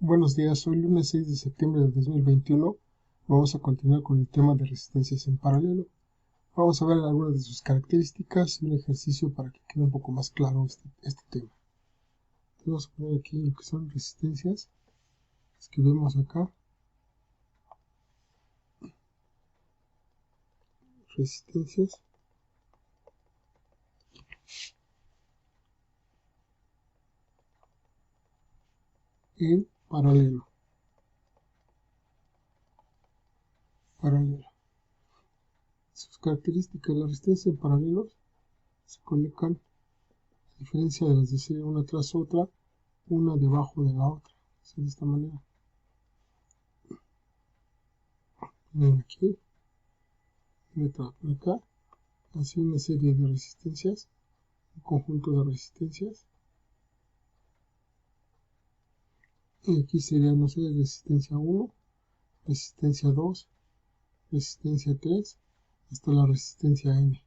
Buenos días, hoy lunes 6 de septiembre de 2021 vamos a continuar con el tema de resistencias en paralelo. Vamos a ver algunas de sus características y un ejercicio para que quede un poco más claro este tema. Entonces vamos a poner aquí lo que son resistencias, escribimos acá, resistencias en paralelo. Sus características, la resistencia en paralelo se colocan, a diferencia de las de serie una tras otra, una debajo de la otra, así de esta manera. Miren aquí, letra por acá, así una serie de resistencias, un conjunto de resistencias. Y aquí sería, no sé, resistencia 1, resistencia 2, resistencia 3, hasta la resistencia N.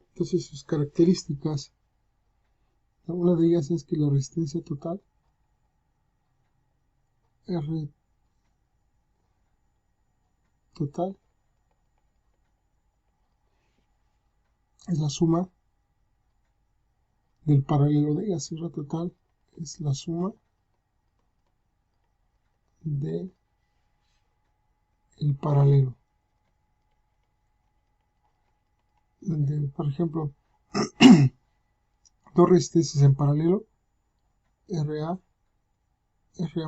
Entonces sus características, una de ellas es que la resistencia total, R total, es la suma del paralelo de ellas. R total es la suma de el paralelo. Por ejemplo, dos resistencias en paralelo, RA,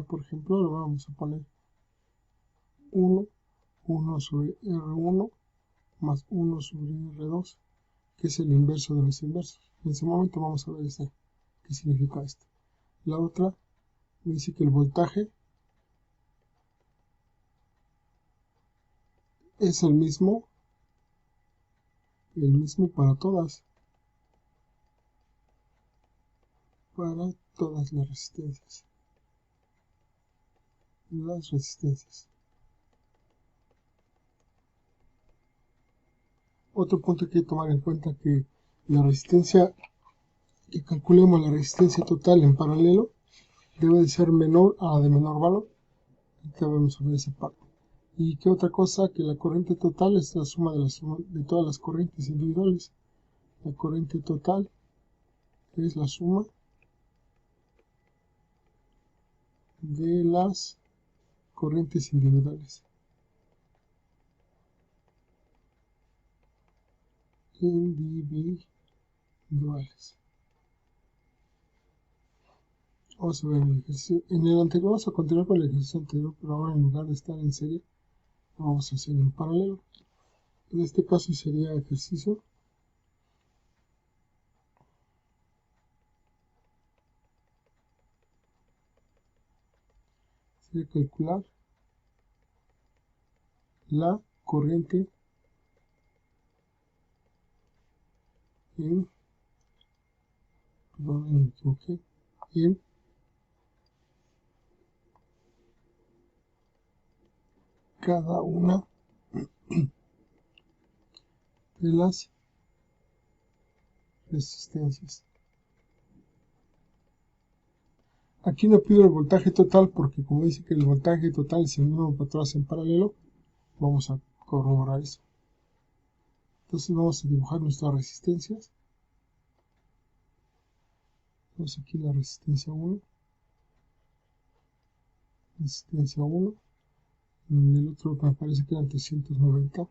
por ejemplo, lo vamos a poner 1 sobre R1 más 1 sobre R2, que es el inverso de los inversos. En ese momento vamos a ver qué significa esto. La otra me dice que el voltaje es el mismo para todas las resistencias. Otro punto que hay que tomar en cuenta, que la resistencia, que calculemos la resistencia total en paralelo, debe de ser menor a la de menor valor. Ahorita vamos a ver esa parte. Y qué otra cosa, que la corriente total es la suma de todas las corrientes individuales. La corriente total es la suma de las corrientes individuales. Vamos a ver el ejercicio. En el anterior vamos a continuar con el ejercicio anterior, pero ahora en lugar de estar en serie, lo vamos a hacer en paralelo. En este caso sería ejercicio. Sería calcular la corriente en, en cada una de las resistencias. Aquí no pido el voltaje total porque, como dice que el voltaje total es el mismo para todas en paralelo, vamos a corroborar eso. Entonces vamos a dibujar nuestras resistencias. Vamos aquí la resistencia 1, en el otro me parece que eran 390,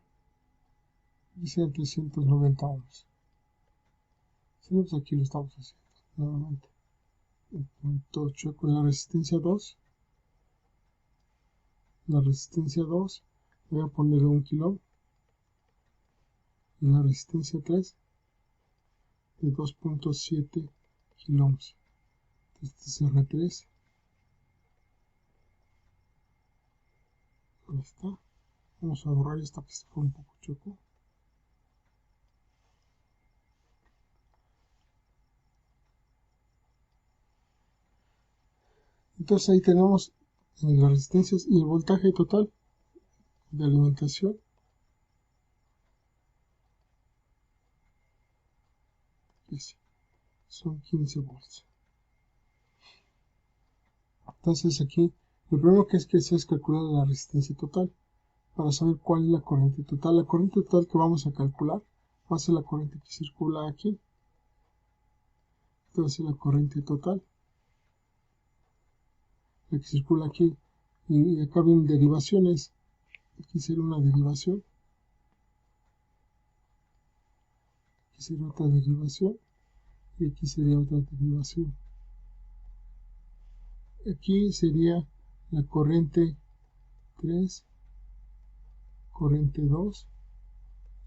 dice 390 ohms. Entonces aquí lo estamos haciendo nuevamente. Entonces con la resistencia 2, voy a ponerle 1 kilo, y la resistencia 3 de 2.7 kilo ohms. Este es R3. Ahí está. Vamos a borrar esta que se fue un poco choco. Entonces ahí tenemos las resistencias y el voltaje total de alimentación. Son 15 volts. Entonces aquí, lo primero que se es calcular la resistencia total, para saber cuál es la corriente total. La corriente total que vamos a calcular va a ser la corriente que circula aquí. Esta va a ser la corriente total, la que circula aquí. Y acá vienen derivaciones. Aquí sería una derivación. Aquí sería otra derivación. Y aquí sería otra derivación. Aquí sería la corriente 3, corriente 2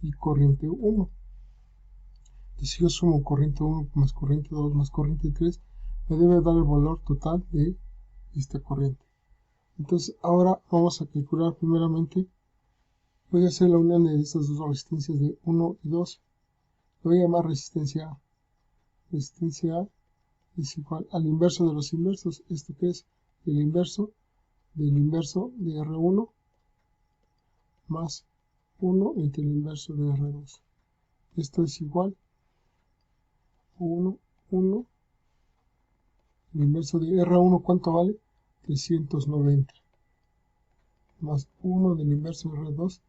y corriente 1. Entonces si yo sumo corriente 1 más corriente 2 más corriente 3, me debe dar el valor total de esta corriente. Entonces ahora vamos a calcular primeramente, voy a hacer la unión de estas dos resistencias de 1 y 2. Lo voy a llamar resistencia A. Resistencia A es igual al inverso de los inversos. ¿Esto qué es? El inverso del inverso de R1 más 1 entre el inverso de R2. Esto es igual a 1, 1. El inverso de R1, ¿cuánto vale? 390. Más 1 del inverso de R2,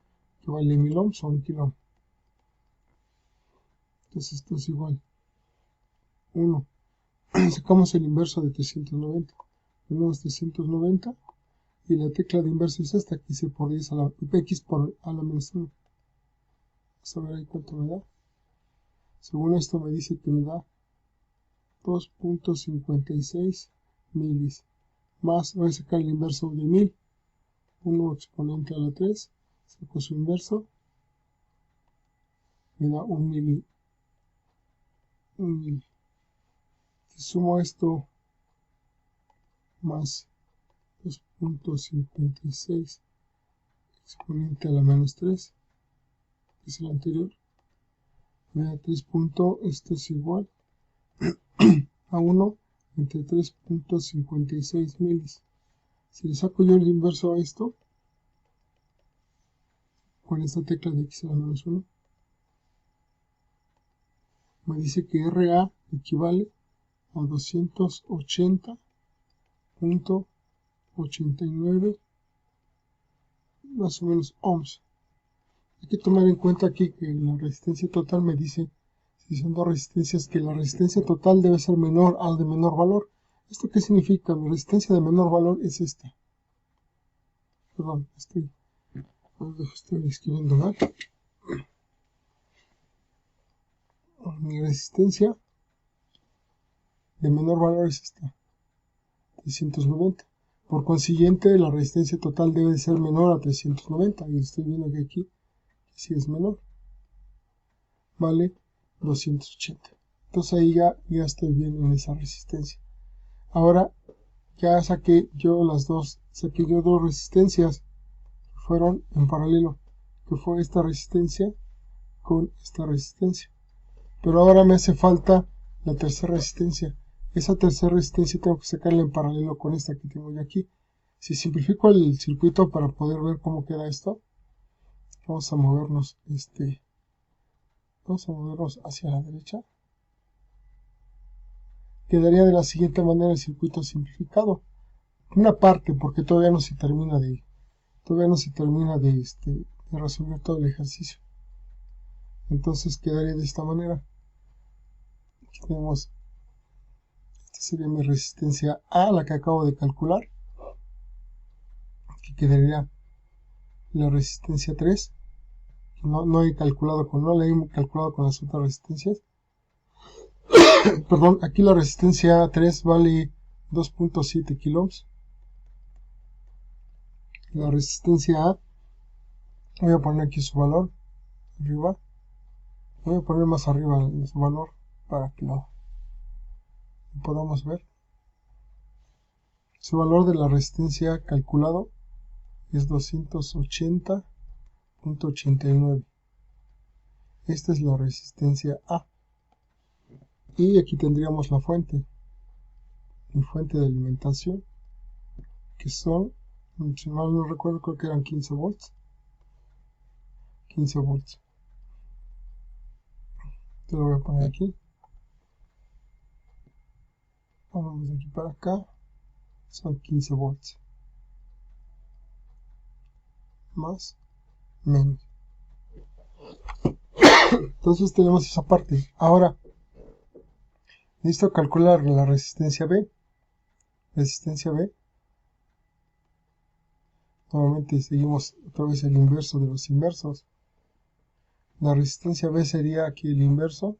que vale 1000 ohms o 1 kilo ohm. Entonces esto es igual 1. Sacamos el inverso de 390. Ponemos 390 y la tecla de inverso es esta, que hice por 10 a la x por a la menos 1. Vamos a ver ahí cuánto me da. Según esto me dice que me da 2.56 milis. Más, voy a sacar el inverso de 1000. 1 exponente a la 3. Saco su inverso. Me da 1 mili. 1 mili. Si sumo esto más 2.56 exponente a la menos 3, que es el anterior, me da 3. Esto es igual a 1 entre 3.56 milis. Si le saco yo el inverso a esto, con esta tecla de x a la menos 1, me dice que RA equivale a 280.89 más o menos ohms. Hay que tomar en cuenta aquí que la resistencia total me dice, si son dos resistencias, que la resistencia total debe ser menor al de menor valor. ¿Esto qué significa? Mi resistencia de menor valor es esta. Perdón, estoy escribiendo mal. Mi resistencia de menor valor es esta, 390. Por consiguiente, la resistencia total debe ser menor a 390. Y estoy viendo que aquí sí es menor. Vale 280. Entonces ahí ya estoy bien en esa resistencia. Ahora ya saqué yo dos resistencias que fueron en paralelo, que fue esta resistencia con esta resistencia. Pero ahora me hace falta la tercera resistencia. Esa tercera resistencia tengo que sacarla en paralelo con esta que tengo yo aquí. Si simplifico el circuito para poder ver cómo queda esto, vamos a movernos hacia la derecha. Quedaría de la siguiente manera el circuito simplificado. Una parte, porque todavía no se termina de resolver todo el ejercicio. Entonces quedaría de esta manera. Aquí tenemos, esta sería mi resistencia A, la que acabo de calcular. Aquí quedaría la resistencia 3, que no la he calculado con las otras resistencias. Perdón, aquí la resistencia 3 vale 2.7 kilo ohms. La resistencia A, voy a poner aquí su valor arriba. Voy a poner más arriba su valor para que lo podamos ver. Su valor de la resistencia calculado es 280.89. Esta es la resistencia A. Y aquí tendríamos la fuente. Mi fuente de alimentación, que son, si mal no recuerdo, creo que eran 15 volts. 15 volts. Te lo voy a poner aquí. Vamos de aquí para acá. son 15 volts. Más, menos. Entonces tenemos esa parte. Ahora, necesito calcular la resistencia B. Resistencia B. Nuevamente seguimos otra vez el inverso de los inversos. La resistencia B sería aquí el inverso.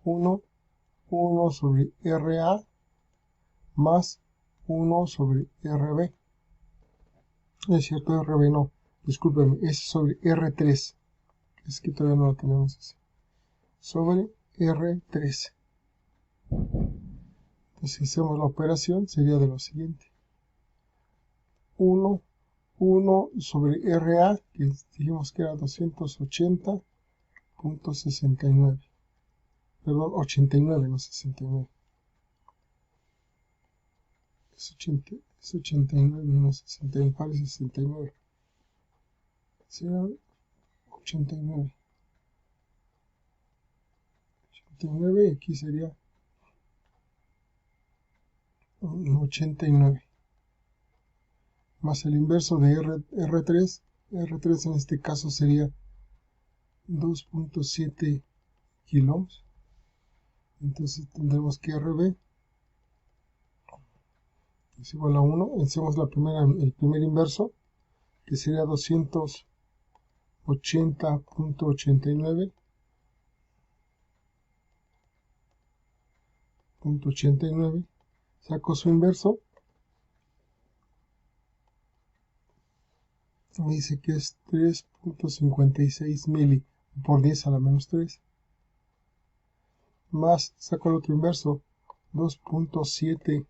1 sobre RA más 1 sobre RB. Es cierto, RB no. Discúlpenme, es sobre R3. Es que todavía no lo tenemos así. Sobre R3. Entonces, si hacemos la operación, sería de lo siguiente. 1 sobre RA, que dijimos que era 280.69. Perdón, 89, no 69. Es 89 menos 69, parece 69. Será 89. 89 y aquí sería 89. Más el inverso de R3. R3 en este caso sería 2.7 kiloohms. Entonces tendremos que RB es igual a 1. Hacemos el primer inverso, que sería 280.89. Saco su inverso. Me dice que es 3.56 mili por 10 a la menos 3. Más, saco el otro inverso, 2.7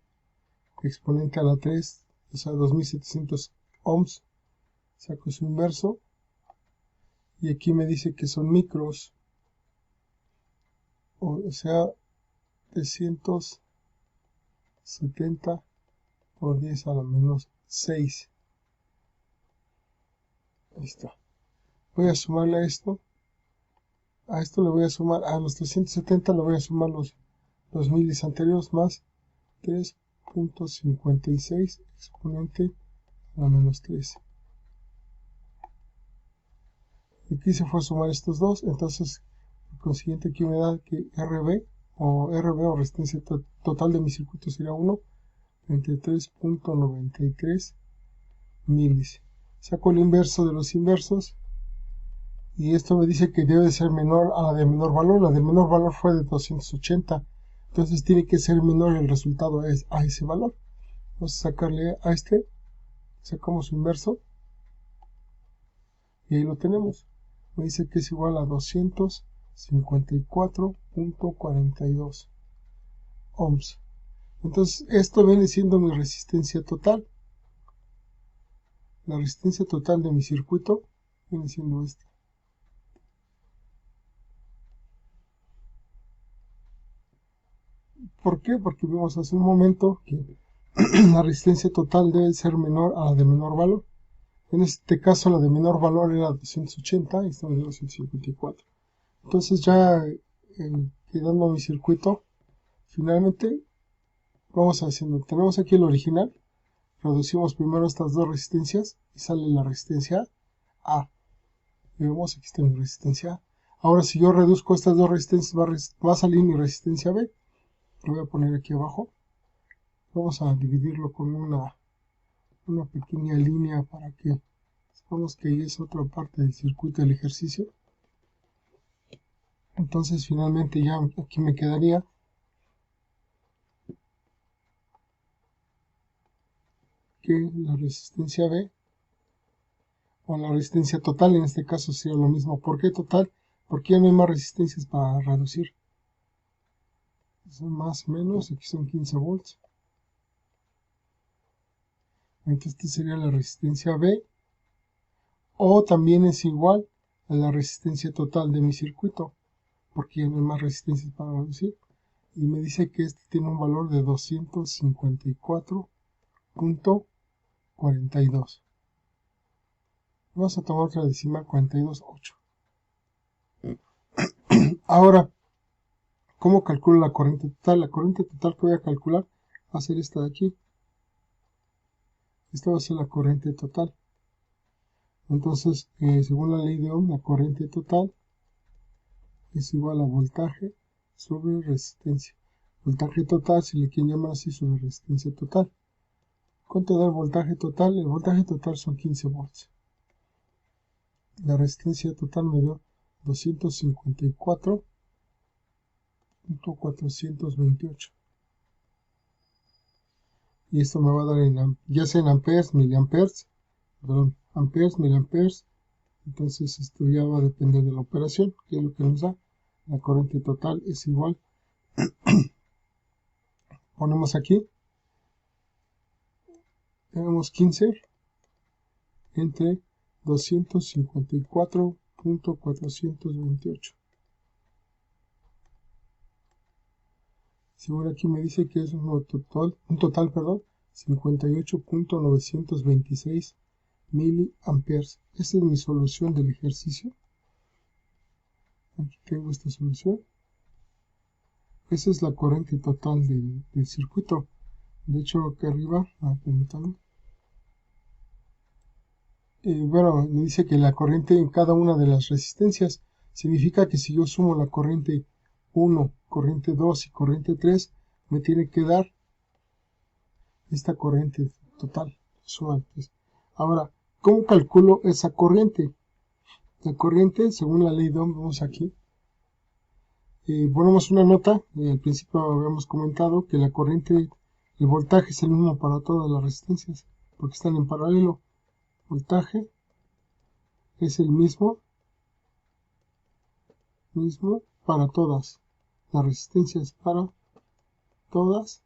exponente a la 3, o sea, 2700 ohms. Saco su inverso. Y aquí me dice que son micros. O sea, 370 por 10 a la menos 6. Ahí está. Voy a sumarle a esto. A esto le voy a sumar, a los 370 le voy a sumar los milis anteriores más 3.56 exponente a la menos 3. Aquí se fue a sumar estos dos, entonces por consiguiente aquí me da que RB o resistencia total de mi circuito sería 1 entre 3.93 milis. Saco el inverso de los inversos y esto me dice que debe ser menor a la de menor valor. La de menor valor fue de 280, entonces tiene que ser menor el resultado a ese valor. Vamos a sacarle a este, sacamos su inverso y ahí lo tenemos. Me dice que es igual a 254.42 ohms. Entonces esto viene siendo mi resistencia total. La resistencia total de mi circuito viene siendo esta. ¿Por qué? Porque vimos hace un momento que la resistencia total debe ser menor a la de menor valor. En este caso la de menor valor era 280 y estamos en 254. Entonces ya quedando mi circuito, finalmente vamos haciendo, tenemos aquí el original, reducimos primero estas dos resistencias y sale la resistencia A. Y vemos, aquí está mi resistencia A. Ahora si yo reduzco estas dos resistencias va a salir mi resistencia B. Lo voy a poner aquí abajo. Vamos a dividirlo con una pequeña línea para que sepamos que ahí es otra parte del circuito del ejercicio. Entonces finalmente ya aquí me quedaría que la resistencia B o la resistencia total en este caso sería lo mismo. ¿Por qué total? Porque ya no hay más resistencias para reducir. Son más o menos, aquí son 15 volts. Entonces esta sería la resistencia B, o también es igual a la resistencia total de mi circuito, porque ya no hay más resistencias para reducir. Y me dice que este tiene un valor de 254.42. Vamos a tomar otra decimal, 42.8. Ahora, ¿cómo calculo la corriente total? La corriente total que voy a calcular, va a ser esta de aquí. Esta va a ser la corriente total. Entonces, según la ley de Ohm, la corriente total es igual a voltaje sobre resistencia. Voltaje total, si le quieren llamar así, sobre resistencia total. ¿Cuánto da el voltaje total? El voltaje total son 15 volts. La resistencia total me dio 254.428. Y esto me va a dar ya sea en amperes, miliamperes, perdón, amperes, miliamperes. Entonces esto ya va a depender de la operación, que es lo que nos da. La corriente total es igual. Ponemos aquí. Tenemos 15 entre 254.428. Si ahora aquí me dice que es un total, 58.926 miliamperes. Esta es mi solución del ejercicio. Aquí tengo esta solución. Esa es la corriente total del circuito. De hecho, aquí arriba, permítanme. Bueno, me dice que la corriente en cada una de las resistencias significa que si yo sumo la corriente 1, corriente 2 y corriente 3, me tiene que dar esta corriente total. Ahora, ¿cómo calculo esa corriente? La corriente, según la ley de Ohm, vamos aquí. Ponemos una nota. Al principio habíamos comentado que la corriente, el voltaje es el mismo para todas las resistencias, porque están en paralelo. Voltaje es el mismo para todas las resistencias, para todas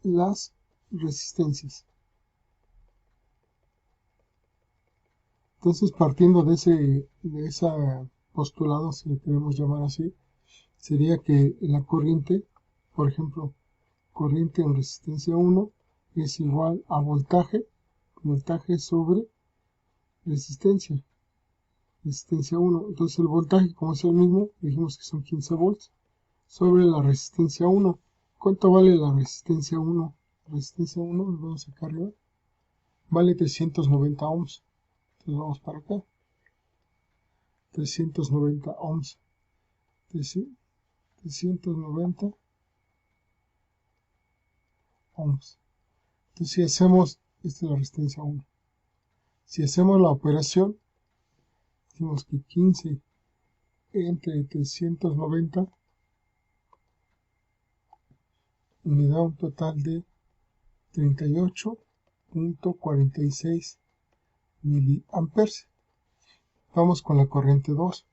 las resistencias. Entonces, partiendo de ese postulado, si le queremos llamar así, sería que la corriente, por ejemplo, corriente en resistencia 1 es igual a voltaje sobre resistencia 1. Entonces el voltaje, como es el mismo, dijimos que son 15 volts, sobre la resistencia 1. ¿Cuánto vale la resistencia 1? Resistencia 1, lo vamos acá arriba, vale 390 ohms. Entonces vamos para acá. 390 ohms. 390 ohms. Entonces si hacemos, esta es la resistencia 1. Si hacemos la operación, decimos que 15 entre 390 me da un total de 38.46 miliamperes. Vamos con la corriente 2.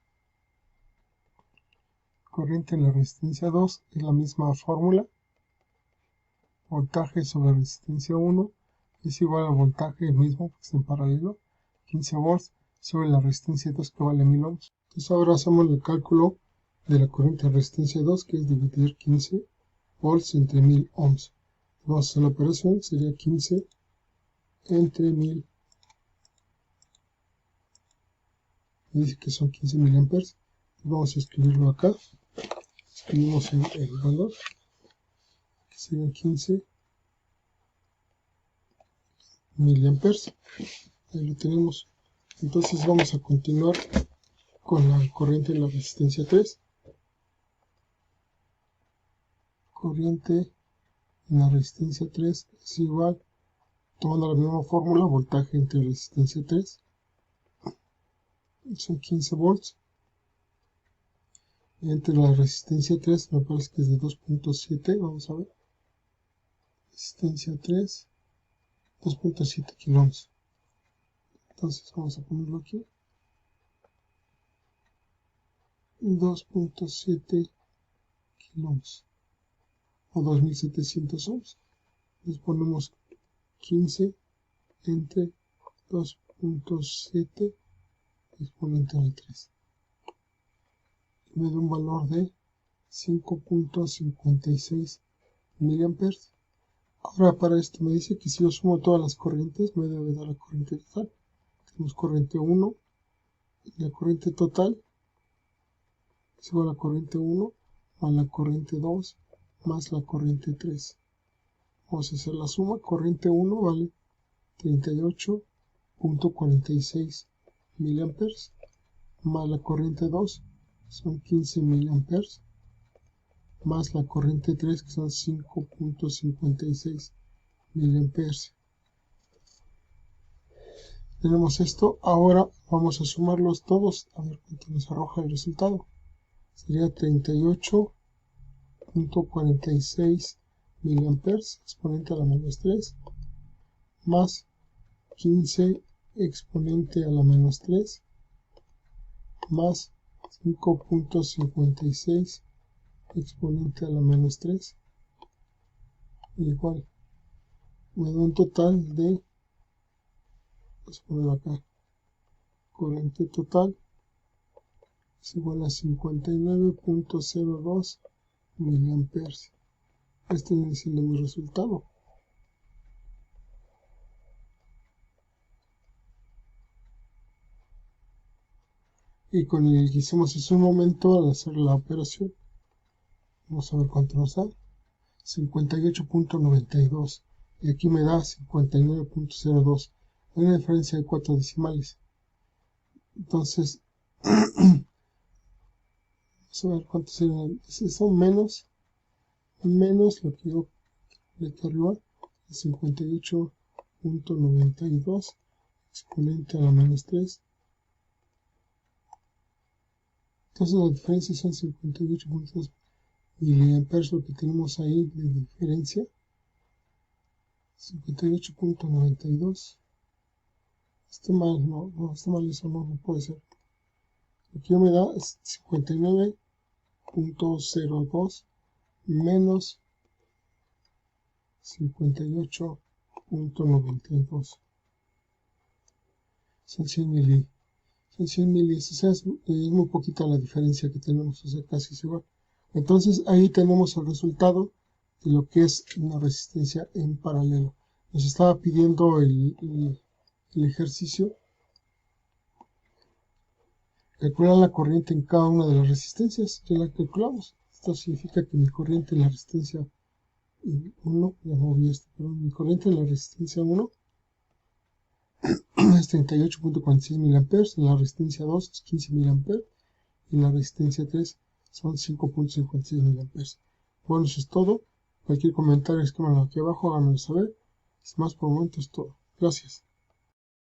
Corriente en la resistencia 2 es la misma fórmula. Voltaje sobre resistencia 1 es igual al voltaje mismo, porque está en paralelo, 15 volts sobre la resistencia 2, que vale 1000 ohms. Entonces ahora hacemos el cálculo de la corriente de resistencia 2, que es dividir 15 volts entre 1000 ohms. Vamos a hacer la operación, sería 15 entre 1000. Me dice que son 15 miliamperes. Vamos a escribirlo acá. Escribimos el valor, que sería 15 miliamperes. Ahí lo tenemos. Entonces vamos a continuar con la corriente en la resistencia 3. Corriente en la resistencia 3 es igual, tomando la misma fórmula, voltaje entre resistencia 3, son 15 volts, entre la resistencia 3, me parece que es de 2.7, vamos a ver, resistencia 3, 2.7 kiloohms. Entonces vamos a ponerlo aquí, 2.7 kiloohms o 2700 ohms. Entonces ponemos 15 entre 2.7 exponente de 3. Me da un valor de 5.56 miliamperes. Ahora para esto me dice que si yo sumo todas las corrientes me debe dar la corriente total. Tenemos corriente 1, la corriente total es igual a la corriente 1 más la corriente 2 más la corriente 3. Vamos a hacer la suma. Corriente 1 vale 38.46 miliamperes, más la corriente 2 son 15 miliamperes, más la corriente 3 que son 5.56 miliamperes. Tenemos esto. Ahora vamos a sumarlos todos a ver cuánto nos arroja el resultado. Sería 38.46 miliamperes exponente a la menos 3 más 15 exponente a la menos 3 más 5.56 exponente a la menos 3 igual, me da un total de, vamos a ponerlo acá, corriente total es igual a 59.02 miliamperes. Este viene siendo mi resultado. Y con el que hicimos hace un momento al hacer la operación, vamos a ver cuánto nos da. 58.92 y aquí me da 59.02. Hay una diferencia de 4 decimales. Entonces vamos a ver cuánto serían. Son menos lo que yo de aquí arriba, 58.92 exponente a la menos 3. Entonces la diferencia son 58.2 miliamperes, lo que tenemos ahí de diferencia. 58.92. Está mal, no, está mal, eso no puede ser. Lo que me da es 59.02 menos 58.92. Son 100 mil. Son 100 mil, o sea, es muy poquita la diferencia que tenemos, o sea, casi es igual. Entonces ahí tenemos el resultado de lo que es una resistencia en paralelo. Nos estaba pidiendo el ejercicio calcular la corriente en cada una de las resistencias. Ya la calculamos. Esto significa que mi corriente en la resistencia 1, ya moví esto, perdón, mi corriente en la resistencia 1 es 38.46 miliamperes, en la resistencia 2 es 15 miliamperes y en la resistencia 3 son 5.56 miliamperes. Bueno, eso es todo. Cualquier comentario, escríbanlo aquí abajo, háganmelo saber. Sin más por el momento es todo. Gracias.